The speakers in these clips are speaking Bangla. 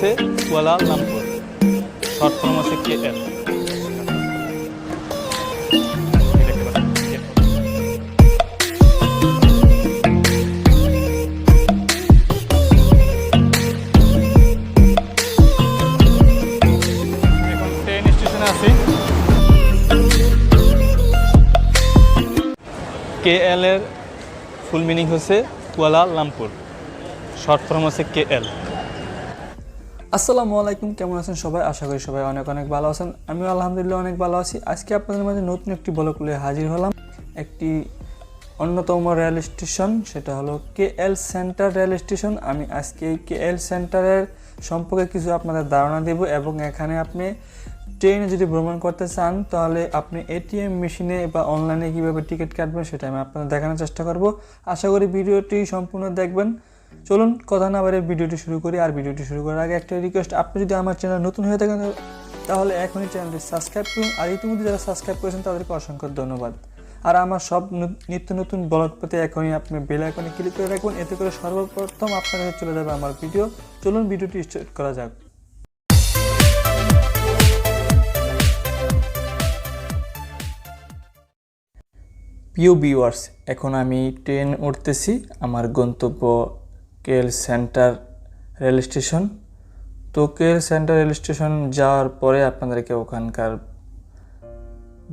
হচ্ছে কুয়ালালামপুর, শর্ট ফর্ম হচ্ছে KL। এখন ট্রেন স্টেশনে আছি। KL এর ফুল মিনিং হচ্ছে কুয়ালালামপুর, শর্ট ফর্ম হচ্ছে KL। আসসালামু আলাইকুম, কেমন আছেন সবাই? আশা করি সবাই অনেক অনেক ভালো আছেন। আমিও আলহামদুলিল্লাহ অনেক ভালো আছি। আজকে আপনাদের মাঝে নতুন একটি ব্লগ নিয়ে হাজির হলাম। একটি অন্যতম রেল স্টেশন, সেটা হলো KL সেন্টার রেল স্টেশন। আমি আজকে KL সেন্টারের সম্পর্কে কিছু আপনাদের ধারণা দেব এবং এখানে আপনি ট্রেনে যদি ভ্রমণ করতে চান তাহলে আপনি ATM মেশিনে বা অনলাইনে কীভাবে টিকিট কাটবেন সেটা আমি আপনাদের দেখানোর চেষ্টা করব। আশা করি ভিডিওটি সম্পূর্ণ দেখবেন। চলুন কথা না বাড়িয়ে ভিডিওটি শুরু করি। আর ভিডিওটি শুরু করার আগে একটা রিকোয়েস্ট, আপনি যদি আমার চ্যানেল নতুন হয়ে থাকেন তাহলে এখনই চ্যানেলটি সাবস্ক্রাইব করুন। আর ইতিমধ্যে যারা সাবস্ক্রাইব করেছেন তাদেরকে অসংখ্য ধন্যবাদ। আর আমার সব নিত্য নতুন ব্লগ পেতে এখনই আপনি বেল আইকনে ক্লিক করে রাখুন, এতে করে সর্বপ্রথম আপনার কাছে চলে যাবে আমার ভিডিও। চলুন ভিডিওটি স্টার্ট করা যাক। প্রিয় ভিউয়ার্স, এখন আমি ট্রেন উঠতেছি আমার গন্তব্য KL সেন্টার রেল স্টেশন। তো KL সেন্টার রেল স্টেশন যাওয়ার পরে আপনাদেরকে ওখানকার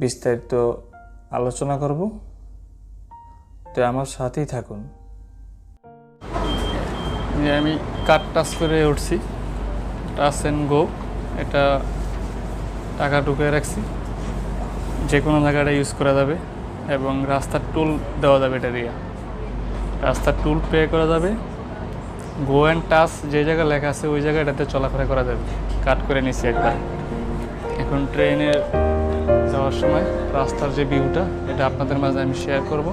বিস্তারিত আলোচনা করব, তো আমার সাথেই থাকুন। আমি কার্ড টাচ করে উঠছি, টাচ অ্যান্ড গো। এটা টাকা ঢুকে রাখছি, যে কোনো জায়গাটা ইউজ করা যাবে এবং রাস্তার টুল দেওয়া যাবে। এটা দিয়ে রাস্তার টুল পে করা যাবে। গো অ্যান্ড টাচ যে জায়গায় লেখা আছে ওই জায়গাটাতে চলাফেরা করা যাবে। কাট করে নিচ্ছি একবার। এখন ট্রেনে যাওয়ার সময় রাস্তার যে ভিউটা এটা আপনাদের মাঝে আমি শেয়ার করব।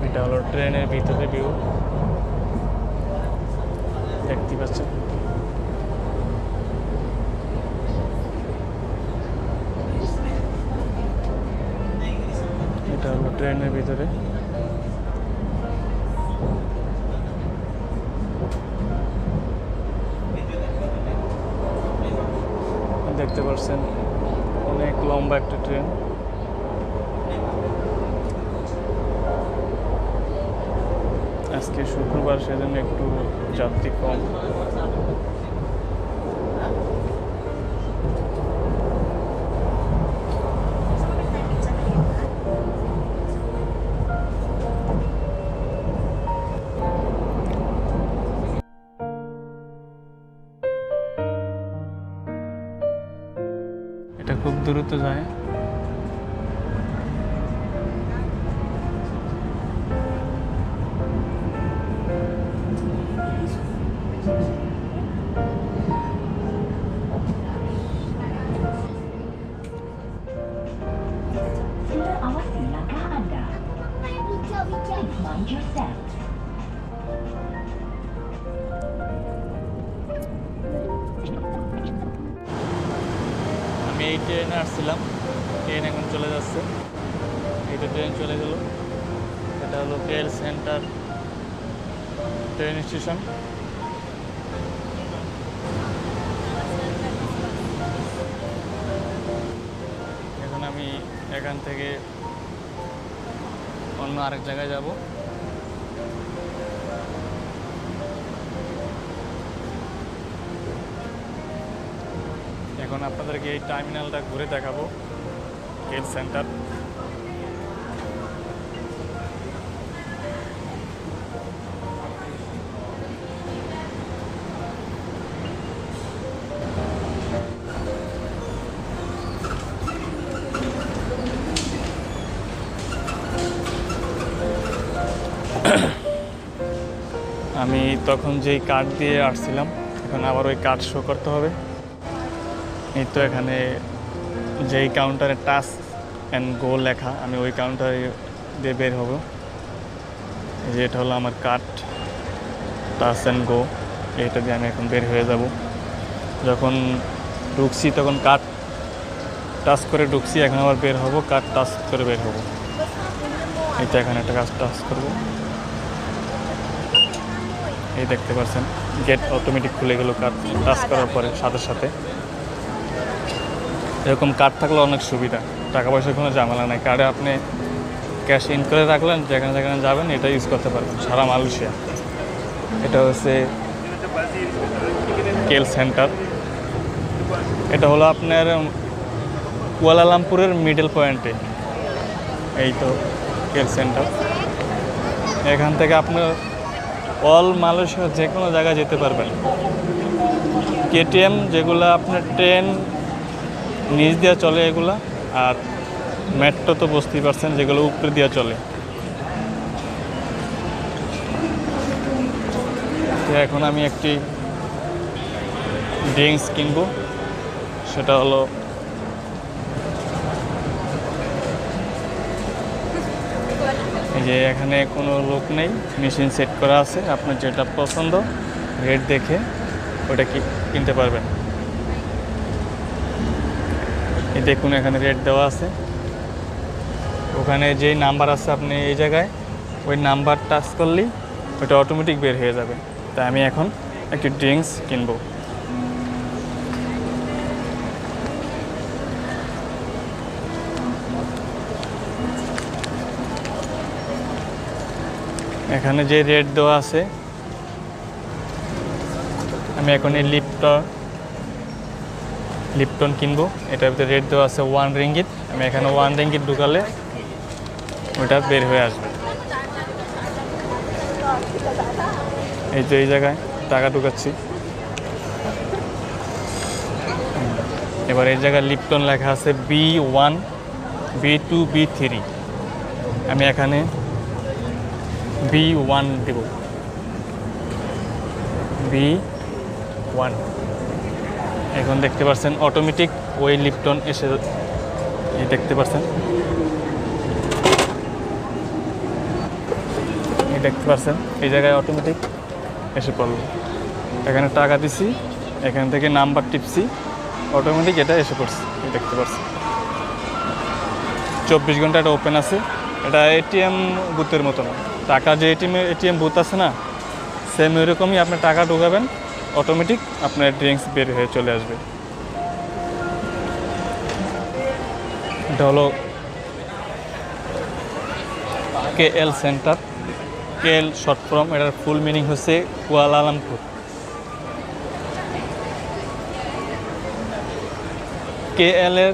এটা হলো ট্রেনের ভিতরে ভিউ, দেখতে পাচ্ছেন। এটা হলো ট্রেনের ভিতরে। দেখতে পাচ্ছেন অনেক লম্বা একটা ট্রেন। আজকে শুক্রবার, সেজন্য একটু যাত্রী কম। এটা খুব দ্রুত যায়। আমি এই ট্রেনে আসছিলাম, ট্রেন এখন চলে যাচ্ছে। এইটা ট্রেন চলে গেল। এটা হলো KL সেন্টার ট্রেন স্টেশন। এখন আমি এখান থেকে অন্য আরেক জায়গায় যাব। এখন আপনাদেরকে এই টার্মিনালটা ঘুরে দেখাবো, KL সেন্টার। আমি তখন যেই কার্ড দিয়ে আসছিলাম, এখন আবার ওই কার্ড শো করতে হবে। এই তো এখানে যেই কাউন্টারে টাচ অ্যান্ড গো লেখা, আমি ওই কাউন্টারে দিয়ে বের হব। যেটা হলো আমার কার্ড, টাচ অ্যান্ড গো। এটা দিয়ে আমি এখন বের হয়ে যাব। যখন ঢুকছি তখন কার্ড টাচ করে ঢুকছি, এখন আবার বের হবো, কার্ড টাচ করে বের হবো। এই তো এখানে একটা কাজ টাচ করবো, এই দেখতে পাচ্ছেন গেট অটোমেটিক খুলে গেল কার্ড টাচ করার পরে সাথে সাথে। এরকম কার্ড থাকলে অনেক সুবিধা, টাকা পয়সার কোনো ঝামেলা নাই। কার্ডে আপনি ক্যাশ ইন করে রাখলেন, যেখানে যেখানে যাবেন এটা ইউজ করতে পারবেন সারা মালয়েশিয়া। এটা হচ্ছে কেল সেন্টার। এটা হলো আপনার কুয়ালালামপুরের মিডল পয়েন্টে। এই তো কেল সেন্টার। এখান থেকে আপনার অল মালয়েশিয়ার যে কোনো জায়গায় যেতে পারবেন। কেটিএম যেগুলো আপনার ট্রেন নিচ দিয়ে চলে এগুলা, আর মেট্রো তো বুঝতেই পারছেন যেগুলো উপরে দিয়ে চলে। তো এখন আমি একটি ড্রিঙ্কস কিনবো, সেটা হলো এই যে এখানে কোনো লোক নেই, মেশিন সেট করা আছে, আপনার যেটা পছন্দ রেট দেখে ওটা কিনতে পারবেন। এই দেখুন এখানে রেট দেওয়া আছে, ওখানে যেই নাম্বার আছে আপনি এই জায়গায় ওই নাম্বার টাচ করলেই ওটা অটোমেটিক বের হয়ে যাবে। তাই আমি এখন একটি ড্রিঙ্কস কিনবো। এখানে যে রেট দেওয়া আছে, আমি এখন এই লিপটন কিনবো। এটার ভিতরে রেট দেওয়া আছে 1 রিঙ্গিত। আমি এখানে 1 রিঙ্গিত ঢুকালে ওটা বের হয়ে আসবে। এই তো এই জায়গায় টাকা ঢুকাচ্ছি। এবার এই জায়গায় লিপটন লেখা আছে B1 B2 B3। আমি এখানে B1 দেব, B1। এখন দেখতে পাচ্ছেন অটোমেটিক ওই লিপটন এসে, এই দেখতে পাচ্ছেন, এই দেখতে পাচ্ছেন এই জায়গায় অটোমেটিক এসে পড়লো। এখানে টাকা দিছি, এখান থেকে নাম্বার টিপছি, অটোমেটিক এটা এসে পড়ছে, এই দেখতে পাচ্ছেন। 24 ঘন্টা এটা ওপেন আছে। এটা এটিএম বুথের মতো না, টাকা যে এটিএম বুথ আছে না, সেম এরকমই আপনি টাকা ঢোকাবেন, অটোমেটিক আপনার ড্রিঙ্কস বের হয়ে চলে আসবে। এটা হলো KL centre. KL short form, এটার ফুল মিনিং হচ্ছে কুয়ালালামপুর। কেএল এর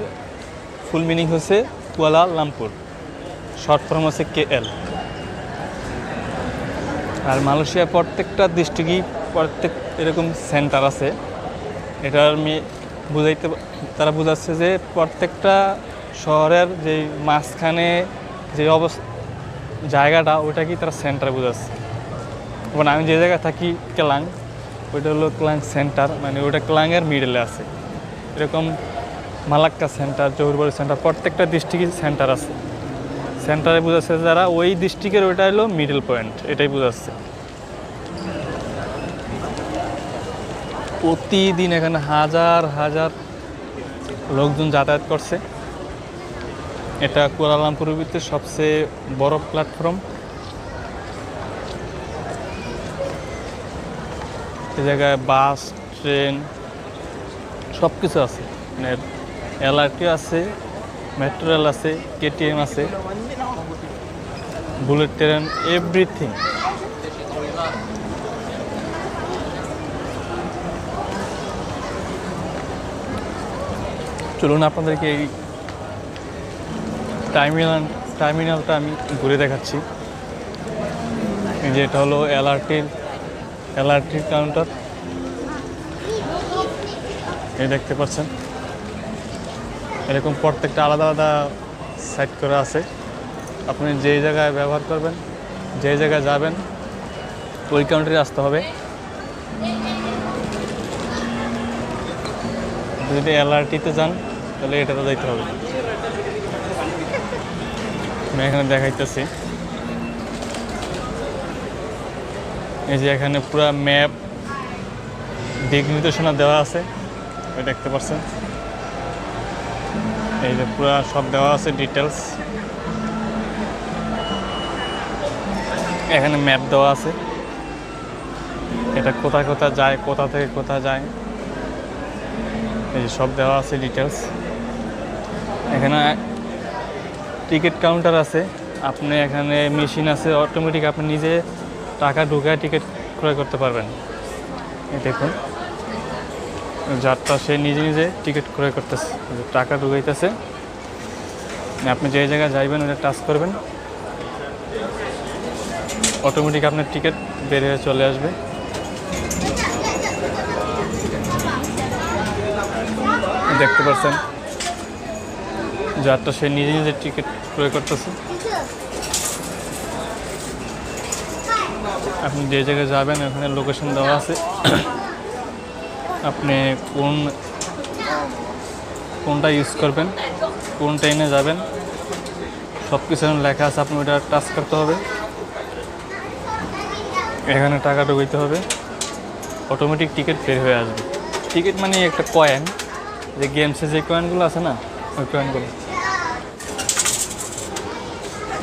ফুল মিনিং হচ্ছে কুয়ালালামপুর, শর্ট ফর্ম হচ্ছে কেএল। আর মালয়েশিয়ার প্রত্যেকটা ডিস্ট্রিক্টই প্রত্যেক এরকম সেন্টার আছে। এটার তারা বোঝাচ্ছে যে প্রত্যেকটা শহরের যে মাঝখানে যে জায়গাটা ওটা কি তারা সেন্টার বোঝাচ্ছে। এবং আমি যে জায়গায় থাকি কেলাং, ওইটা হলো কেলাং সেন্টার, মানে ওটা কেলাংয়ের মিডলে আছে। এরকম মালাক্কা সেন্টার, জহুরবাড়ি সেন্টার, প্রত্যেকটা ডিস্ট্রিক্টই সেন্টার আছে। সেন্টারে বোঝাচ্ছে যারা ওই ডিস্ট্রিক্টের, ওইটা হলো মিডল পয়েন্ট, এটাই বোঝাচ্ছে। প্রতিদিন এখানে হাজার হাজার লোকজন যাতায়াত করছে। এটা কুয়ালালামপুরের ভিতরে সবচেয়ে বড় প্ল্যাটফর্ম। এই জায়গায় বাস, ট্রেন সব কিছু আছে, মানে এলআরটি আছে, মেট্রো রেল আছে, কেটিএম আছে, বুলেট ট্রেন, এভরিথিং। চলুন আপনাদেরকে এই টার্মিনালটা আমি ঘুরে দেখাচ্ছি। এই যে এটা হলো এলআরটির কাউন্টার, এই দেখতে পাচ্ছেন। এরকম প্রত্যেকটা আলাদা আলাদা সাইট করা আছে। আপনি যে জায়গায় ব্যবহার করবেন, যে জায়গায় যাবেন, ওই কাউন্টারে আসতে হবে। যদি এলআরটিতে যান তাহলে এটাতে যাইতে হবে। আমি এখানে দেখাইতেছি, এই যে এখানে পুরো ম্যাপ দিক নির্দেশনা দেওয়া আছে। ওই দেখতে পাচ্ছেন, এই যে পুরো সব দেওয়া আছে ডিটেলস। এখানে ম্যাপ দেওয়া আছে, এটা কোথায় কোথায় যায়, কোথা থেকে কোথায় যায়, এই যে সব দেওয়া আছে ডিটেলস। এখানে টিকিট কাউন্টার আছে, আপনি এখানে মেশিন আছে অটোমেটিক, আপনি নিজে টাকা ঢুকায় টিকিট ক্রয় করতে পারবেন। এই দেখুন যাত্রা সে নিজে নিজে টিকিট ক্রয় করতেছে, টাকা ঢুকাইতেছে। আপনি যে জায়গায় যাইবেন ওটা টাচ করবেন, অটোমেটিক আপনার টিকিট বের হয়ে চলে আসবে। দেখতে পাচ্ছেন যাত্রা সে নিজে নিজে টিকিট ক্রয় করতেছে। আপনি যে জায়গায় যাবেন ওখানে লোকেশন দেওয়া আছে, আপনি কোনটা ইউজ করবেন, কোন ট্রেনে যাবেন, সব কিছু লেখা আছে। আপনি ওটা টাচ করতে হবে, এখানে টাকা ঢুকাইতে হবে, অটোমেটিক টিকিট বের হয়ে আসবে। টিকিট মানে একটা কয়েন, যে গেমসে যে কয়েনগুলো আছে না, ওই কয়েনগুলো।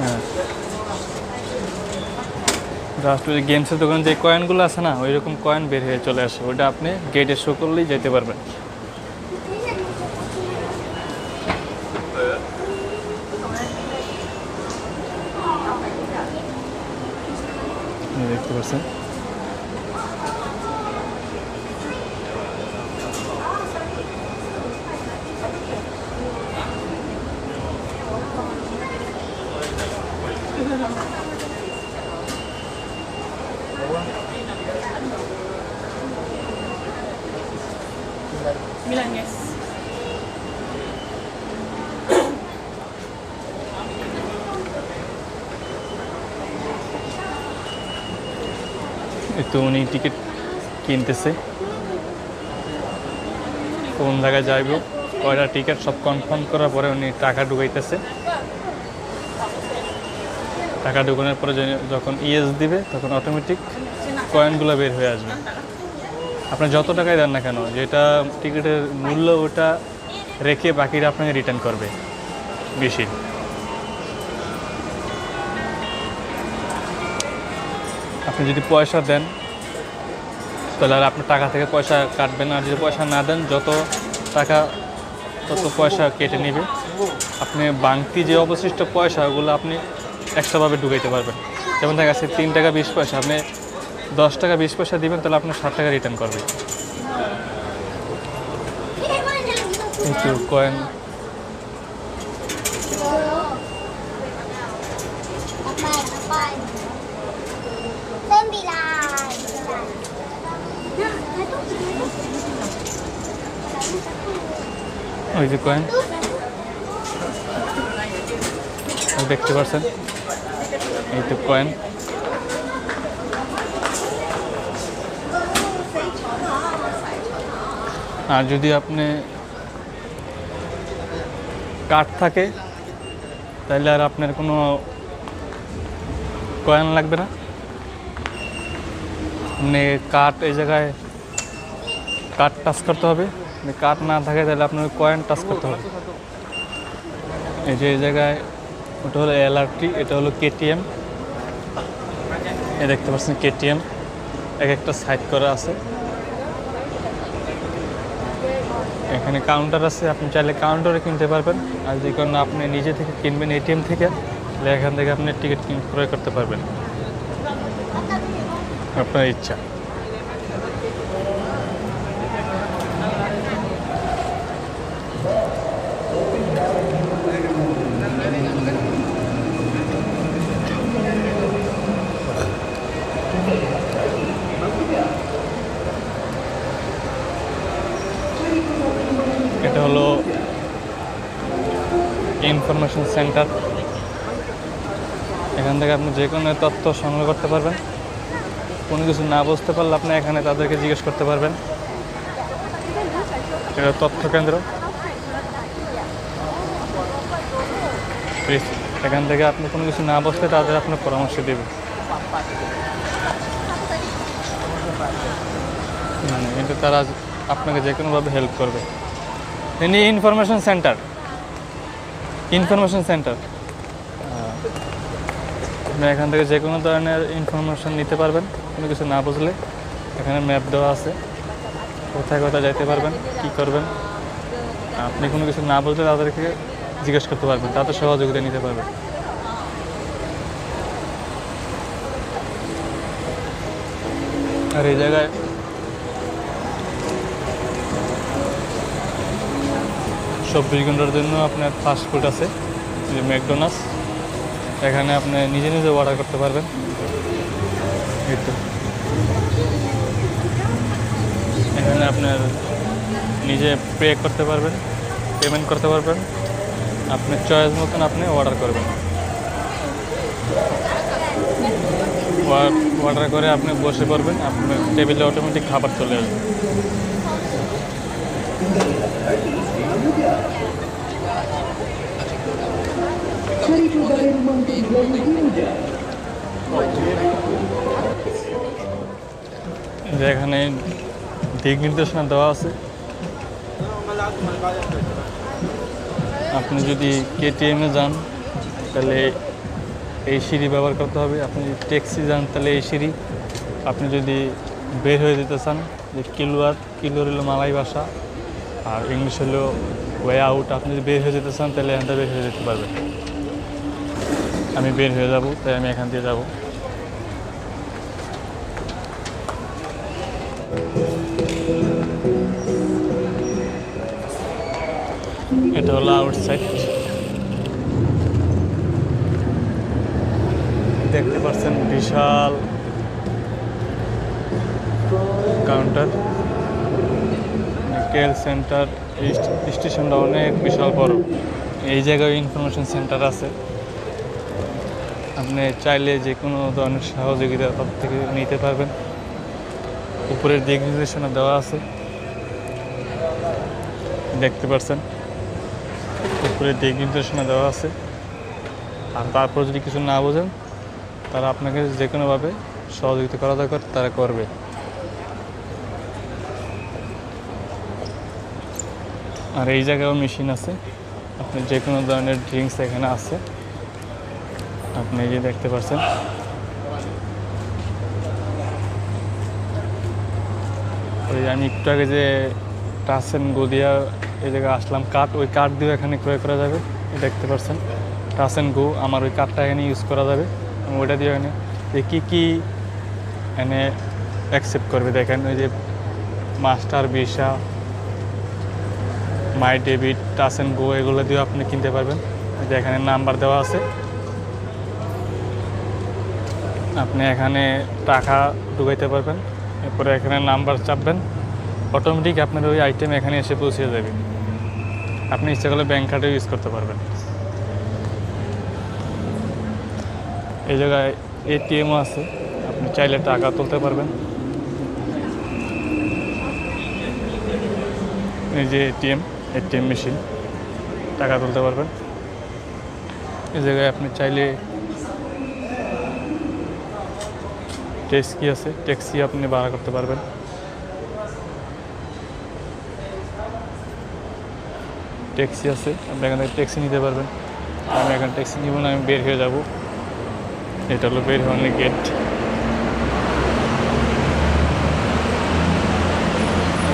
হ্যাঁ, জাস্ট ওই গেমসের দোকানে যে কয়েনগুলো আছে না, ওই রকম কয়েন বের হয়ে চলে আসে। ওইটা আপনি গেটে শো করলেই যেতে পারবেন। দেখতে পাচ্ছেন Milanés. তো উনি টিকিট কিনতেছে, কোন জায়গায় যাইব, কয়টা টিকিট সব কনফার্ম করার পরে উনি টাকা ঢুকাইতেছে। টাকা ঢুকানোর পরে যখন ইয়েস দিবে তখন অটোমেটিক কয়েনগুলো বের হয়ে আসবে। আপনি যত টাকাই দেন না কেন, যেটা টিকিটের মূল্য ওটা রেখে বাকিটা আপনাকে রিটার্ন করবে বেশি। আপনি যদি পয়সা দেন তাহলে আর আপনার টাকা থেকে পয়সা কাটবে না, আর যদি পয়সা না দেন যত টাকা তত পয়সা কেটে নেবে। আপনি বাংতি যে অবশিষ্ট পয়সা ওগুলো আপনি এক্সট্রাভাবে ঢুকাইতে পারবেন। যেমন দেখা যাচ্ছে 3 টাকা 20 পয়সা, আপনি 10 টাকা 20 পয়সা দিবেন, তাহলে আপনার 7 টাকা রিটার্ন করবে। একটু কয়েন ওই যে কয়েন দেখতে পাচ্ছেন, এই তো কয়েন। আর যদি আপনি কার্ড থাকে তাহলে আর আপনার কোনো কয়েন লাগবে না। আপনি কার্ড এই জায়গায় কার্ড টাচ করতে হবে, কার্ড না থাকে তাহলে আপনার কয়েন টাচ করতে হবে। এই যে এই জায়গায় ওটা হলো LRT, এটা হলো KTM। এ দেখতে পাচ্ছেন KTM এক একটা সাইড করা আছে। এখানে কাউন্টার আছে, আপনি চাইলে কাউন্টারে কিনতে পারবেন। আর যে কারণে আপনি নিজে থেকে কিনবেন ATM থেকে, তাহলে এখান থেকে আপনি টিকিট ক্রয় করতে পারবেন, আপনার ইচ্ছা। এটা হলো ইনফরমেশন সেন্টার, এখান থেকে আপনি যে কোনো তথ্য সংগ্রহ করতে পারবেন। কোনো কিছু না বুঝতে পারলে আপনি এখানে তাদেরকে জিজ্ঞেস করতে পারবেন। এটা তথ্য কেন্দ্র, এখান থেকে আপনি কোনো কিছু না বুঝতে তাদের আপনার পরামর্শ দেবে। মানে কিন্তু তারা আপনাকে যে কোনোভাবে হেল্প করবে। তিনি ইনফরমেশন সেন্টার আপনি এখান থেকে যে কোনো ধরনের ইনফরমেশন নিতে পারবেন। কোনো কিছু না বুঝলে এখানে ম্যাপ দেওয়া আছে, কোথায় কোথায় যাইতে পারবেন, কি করবেন। আপনি কোনো কিছু না বুঝলে তাদেরকে জিজ্ঞেস করতে পারবেন, তাদের সহযোগিতা নিতে পারবেন। আর এই জায়গায় চব্বিশ ঘন্টার জন্য আপনার ফাস্ট ফুড আছে, যে ম্যাকডোনাল্ডস। এখানে আপনি নিজে নিজে অর্ডার করতে পারবেন। এই তো এখানে আপনার নিজে পে করতে পারবেন, পেমেন্ট করতে পারবেন, আপনার চয়েস মতন আপনি অর্ডার করবেন। অর্ডার করে আপনি বসে পড়বেন, আপনার টেবিলে অটোমেটিক খাবার চলে আসবে। এখানে দিক নির্দেশনা দেওয়া আছে। আপনি যদি কেটিএমে যান তাহলে এই সিঁড়ি ব্যবহার করতে হবে। আপনি যদি ট্যাক্সি যান তাহলে এই সিঁড়ি। আপনি যদি বের হয়ে যেতে চান, যে কিলোয়ার হলো মালাই ভাষা, আর ইংলিশ হলো ওয়ে আউট। আপনি যদি বের হয়ে যেতে চান তাহলে এখান থেকে বের হয়ে যেতে পারবেন। আমি বের হয়ে যাব, তাই আমি এখান দিয়ে যাব। এটা হলো আউটসাইড, দেখতে পাচ্ছেন বিশাল কাউন্টার। কেএল সেন্টার এই স্টেশনটা অনেক বিশাল বড়। এই জায়গায় ইনফরমেশন সেন্টার আছে। আপনি চাইলে যে কোনো ধরনের সহযোগিতা তার থেকে নিতে পারবেন। উপরের দিক নির্দেশনা দেওয়া আছে, দেখতে পাচ্ছেন উপরের দিক নির্দেশনা দেওয়া আছে। আর তারপর যদি কিছু না বোঝেন, তারা আপনাকে যে কোনোভাবে সহযোগিতা করা দরকার তারা করবে। আর এই জায়গায়ও মেশিন আছে, আপনি যে কোনো ধরনের ড্রিঙ্কস এখানে আছে, আপনি এই যে দেখতে পাচ্ছেন। ওই আমি একটু আগে যে টাচ অ্যান্ড গো দিয়া এই জায়গায় আসলাম, ওই কার্ড দিয়ে এখানে ক্রয় করা যাবে। দেখতে পাচ্ছেন টাচ অ্যান্ড গো, আমার ওই কার্ডটা এখানে ইউজ করা যাবে। ওইটা দিয়ে এখানে কী এনে অ্যাকসেপ্ট করবে দেখেন, ওই যে master visa, my debit, touch and go, এগুলো দিয়ে আপনি কিনতে পারবেন। যে এখানে নাম্বার দেওয়া আছে, আপনি এখানে টাকা ঢুকাইতে পারবেন। এরপরে এখানে নাম্বার চাপবেন, অটোমেটিক আপনার ওই আইটেম এখানে এসে পৌঁছে যাবে। আপনি ইচ্ছা করলে ব্যাঙ্ক কার্ডও ইউজ করতে পারবেন। এই জায়গায় এটিএমও আছে, আপনি চাইলে টাকা তুলতে পারবেন। এই যে এটিএম মেশিন, টাকা তুলতে পারবেন। এই জায়গায় আপনি চাইলে ট্যাক্সি আছে, ট্যাক্সি আপনি ভাড়া করতে পারবেন। ট্যাক্সি আছে, আপনি এখান থেকে ট্যাক্সি নিতে পারবেন। আমি এখানে ট্যাক্সি নিব না, আমি বের হয়ে যাব। এটা হলো বের হওয়ার গেট।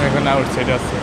এখন আউটসাইড আছে।